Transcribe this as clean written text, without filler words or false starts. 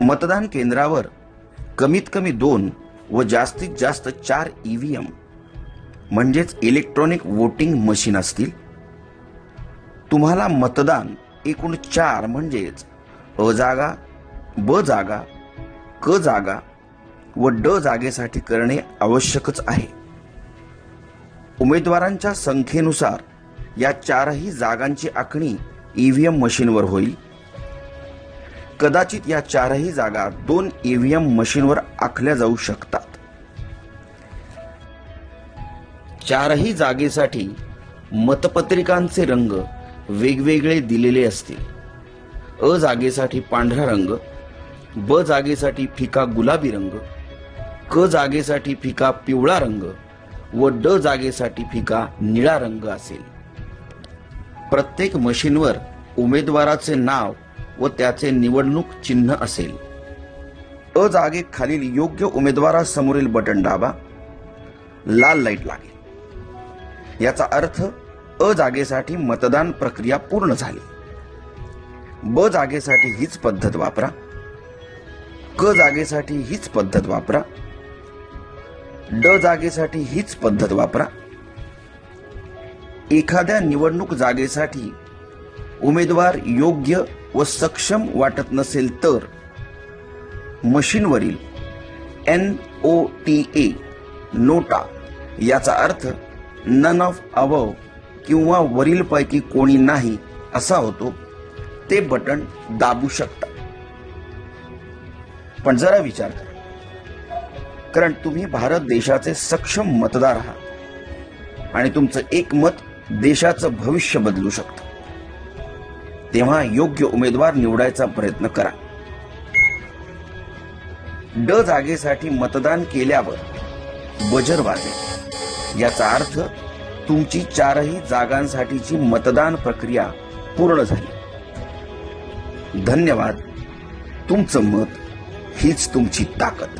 मतदान केंद्रावर कमीत कमी 2 व जास्तीत जास्त 4 ईव्हीएम म्हणजेच इलेक्ट्रॉनिक वोटिंग मशीन असतील। तुम्हाला मतदान एकूण 4 म्हणजेच अ जागा, ब जागा, क जागा व ड जागेसाठी करणे आवश्यकच आहे। उमेदवारांच्या संख्येनुसार या 4ही जागांची आखणी ईव्हीएम मशीनवर होईल। कदाचित या 4ही जागा 2 ईव्हीएम मशीनवर आखल्या जाऊ शकतात। 4ही जागेसाठी मतपत्रिकांचे रंग वेगवेगळे दिलेले असतील। अ जागेसाठी पांढरा रंग, ब जागेसाठी फिका गुलाबी रंग, क जागेसाठी फिका पिवळा रंग व ड जागेसाठी फिका निळा रंग असेल। प्रत्येक मशीनवर उमेदवाराचे नाव व त्याचे निवडणूक चिन्ह असेल। अ जागेखालील योग्य उमेदवारासमोरील बटन दाबा, लाल लाईट लागेल। याचा अर्थ अ जागेसाठी मतदान प्रक्रिया पूर्ण झाली। ब जागेसाठी हीच पद्धत वापरा, क जागेसाठी हीच पद्धत वापरा, ड जागेसाठी हीच पद्धत वापरा। एखाद्या निवडणूक जागेसाठी उमेदवार योग्य व सक्षम वाटत नसेल तर मशीनवरील NOTA नोटा याचा अर्थ नन ऑफ अबव किंवा वरीलपैकी कोणी नाही असा होतो, ते बटन दाबू शकता। पण जरा विचार करा, कारण तुम्ही भारत देशाचे सक्षम मतदार आहात आणि तुमचं एक मत देशाचं भविष्य बदलू शकतं। तेव्हा योग्य उमेदवार निवडायचा प्रयत्न करा। ड जागेसाठी मतदान केल्यावर बजर वाजेल। याचा अर्थ तुमची 4ही जागांसाठीची मतदान प्रक्रिया पूर्ण झाली। धन्यवाद। तुमचं मत हीच तुमची ताकद।